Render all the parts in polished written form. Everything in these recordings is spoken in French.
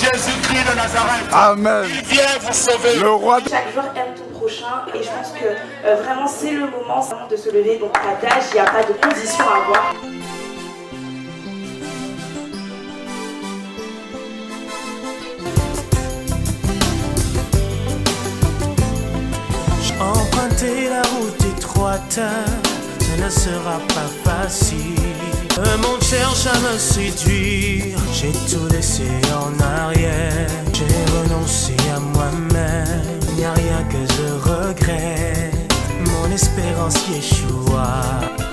Jésus-Christ de Nazareth. Amen. Il vient vous sauver. Le roi de... Chaque jour aime ton prochain et je pense que vraiment c'est le moment de se lever. Donc pas d'âge, il n'y a pas de condition à avoir. J'ai emprunté la route étroite, ce ne sera pas facile. Le monde cherche à me séduire, j'ai tout laissé en arrière. J'ai renoncé à moi-même, il n'y a rien que je regrette. Mon espérance Yeshua,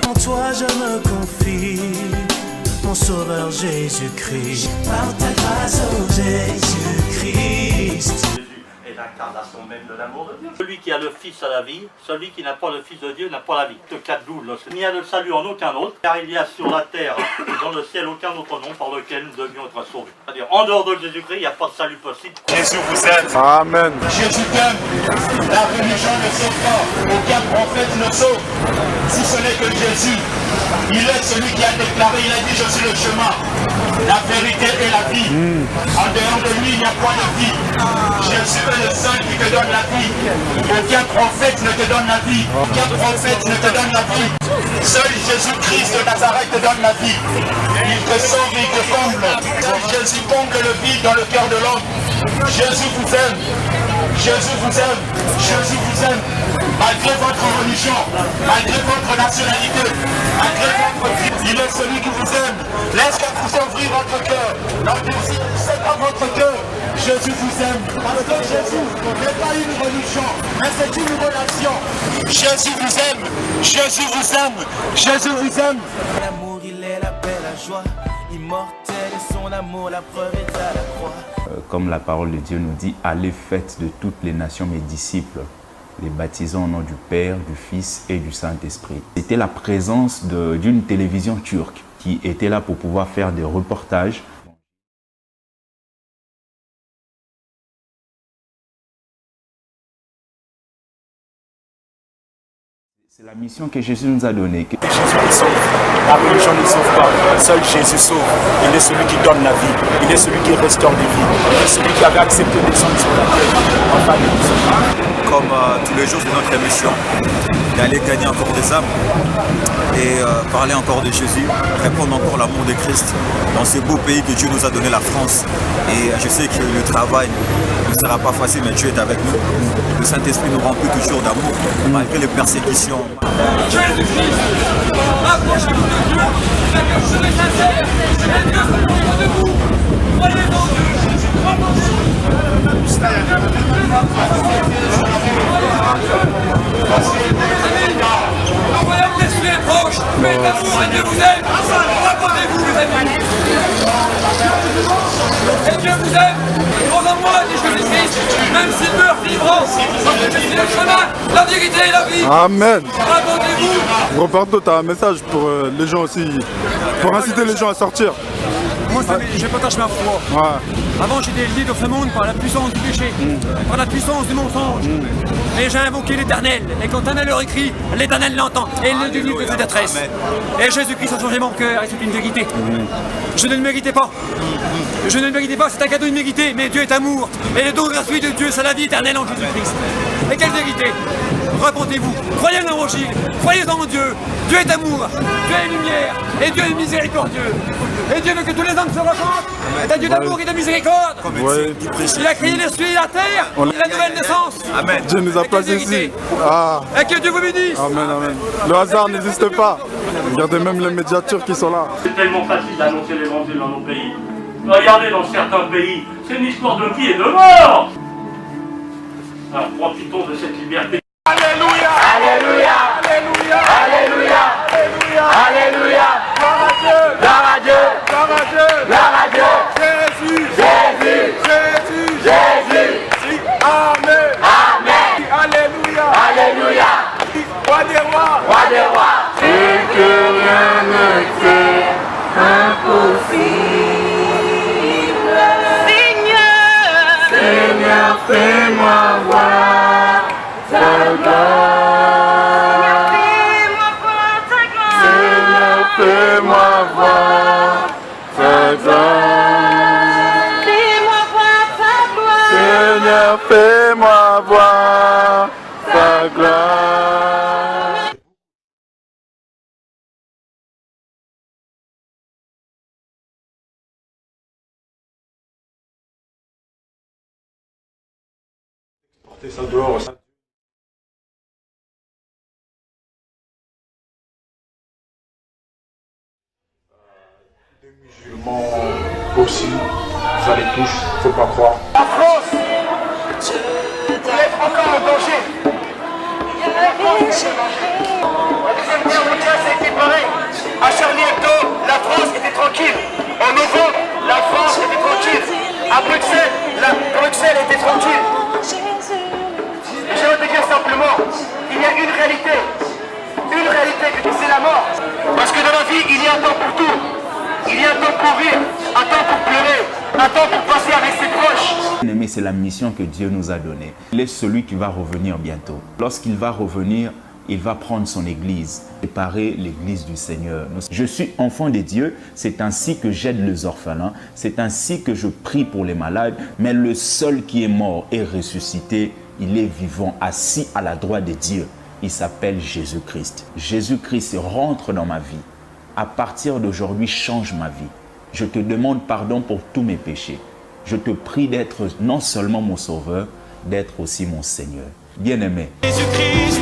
en toi je me confie, mon sauveur Jésus-Christ. Par ta grâce, oh Jésus-Christ. L'incarnation même de l'amour de Dieu. Celui qui a le Fils a la vie, celui qui n'a pas le Fils de Dieu n'a pas la vie. Ce cas double, il n'y a de salut en aucun autre, car il y a sur la terre et dans le ciel aucun autre nom par lequel nous devions être sauvés. C'est-à-dire, en dehors de Jésus-Christ, il n'y a pas de salut possible. Jésus vous aime. Amen. Jésus t'aime. La religion ne sauve pas. Aucun prophète ne sauve. Si ce n'est que Jésus. Il est celui qui a déclaré, il a dit, je suis le chemin, la vérité et la vie. En dehors de lui, il n'y a pas de vie. Jésus est le seul qui te donne la vie. Aucun prophète ne te donne la vie. Aucun prophète ne te donne la vie. Seul Jésus-Christ de Nazareth te donne la vie. Il te sauve, il te comble. Seul Jésus comble le vide dans le cœur de l'homme. Jésus vous aime. Jésus vous aime. Jésus vous aime. Malgré votre religion, malgré votre nationalité, malgré votre vie, il est celui qui vous aime. Laissez vous ouvrir votre cœur. C'est dans votre cœur. Jésus vous aime. Parce que Jésus n'est pas une religion, mais c'est une relation. Jésus vous aime. Jésus vous aime. Jésus vous aime. L'amour, il est la paix, la joie. Immortel est son amour, la preuve est à la croix. Comme la parole de Dieu nous dit, allez faites de toutes les nations mes disciples, les baptisant au nom du Père, du Fils et du Saint-Esprit. C'était la présence d'une télévision turque qui était là pour pouvoir faire des reportages. C'est la mission que Jésus nous a donnée. Jésus nous sauve. La religion ne sauve pas. Seul Jésus sauve. Il est celui qui donne la vie. Il est celui qui restaure des vies. Il est celui qui avait accepté de descendre sur la terre. Enfin, comme tous les jours, c'est notre mission d'aller gagner encore des âmes et parler encore de Jésus, répondre encore l'amour de Christ dans ce beau pays que Dieu nous a donné, la France. Et je sais que le travail ne sera pas facile, mais Dieu est avec nous. Le Saint-Esprit nous remplit toujours d'amour, malgré les persécutions. Jésus-Christ, approchez-vous de Dieu, c'est-à-dire je serai sincère, et Dieu sera de vous. Croyez en Dieu, le royaume des cieux est proche, mais l'amour et Dieu vous aime. Répondez-vous, mes amis. Et Dieu vous aime. Crois en moi, dit Jésus-Christ, même s'il meurt, vivra. Parce que je suis le chemin, la vérité et la vie. Amen. Répondez-vous. Roberto, tu as un message pour les gens aussi, pour inciter les gens à sortir. Moi, je partage ma foi. Ouais. Avant, j'étais lié dans ce monde par la puissance du péché, par la puissance du mensonge. Mais j'ai invoqué l'Éternel, et quand un malheur écrit, l'Éternel l'entend, et il le délivre de sa détresse. Et Jésus-Christ a changé mon cœur, et c'est une vérité. Je ne le méritais pas. Je ne le méritais pas, c'est un cadeau immérité, mais Dieu est amour. Et le don gratuit de Dieu, c'est la vie éternelle en Jésus-Christ. Et quelle vérité! Répondez-vous, croyez en l'Évangile, croyez en Dieu. Dieu est amour, Dieu est lumière, et Dieu est miséricordieux. Et Dieu veut que tous les hommes se repentent. C'est un Dieu d'amour et de miséricorde. Ouais. Il a créé les cieux et la terre, et la nouvelle naissance. Amen. Dieu nous a placés ici. Ah. Et que Dieu vous bénisse. Amen, amen. Le hasard n'existe pas. Regardez même les médias turcs qui sont là. C'est tellement facile d'annoncer l'évangile dans nos pays. Regardez dans certains pays, c'est une histoire de vie et de mort. Alors profitons de cette liberté. Alléluia. Alléluia. Alléluia. Alléluia. Alléluia. Gloire à Dieu. Gloire à Dieu. Gloire à Dieu. Gloire à Dieu. Jésus. Jésus. Jésus. Jésus. Amen. Amen. Alléluia. Alléluia. Roi des rois. Roi des rois. Et que rien ne t'est impossible. Seigneur. Seigneur, fais-moi voir ta gloire. Seigneur, fais-moi voir ta gloire. Fais-moi voir Seigneur, fais-moi voir ta gloire. Porter ça dehors, ça. Des musulmans aussi, ça les touche, faut pas croire. La France est encore en danger. La France est en danger. La Deuxième Guerre mondiale, ça a été pareil. À Charlie Hebdo, la France était tranquille. En novembre, la France était tranquille. À Bruxelles, Bruxelles était tranquille. Je vais te dire simplement, il y a une réalité, c'est la mort. Parce que dans la vie, il y a un temps pour tout. Il y a un temps pour rire, un temps pour pleurer, un temps pour passer avec ses proches. Mais c'est la mission que Dieu nous a donnée. Il est celui qui va revenir bientôt. Lorsqu'il va revenir, il va prendre son église, préparer l'église du Seigneur. Je suis enfant de Dieu, c'est ainsi que j'aide les orphelins, c'est ainsi que je prie pour les malades, mais le seul qui est mort et ressuscité, il est vivant, assis à la droite de Dieu. Il s'appelle Jésus-Christ. Jésus-Christ rentre dans ma vie. À partir d'aujourd'hui, change ma vie. Je te demande pardon pour tous mes péchés. Je te prie d'être non seulement mon sauveur, d'être aussi mon Seigneur. Bien-aimé. Jésus-Christ.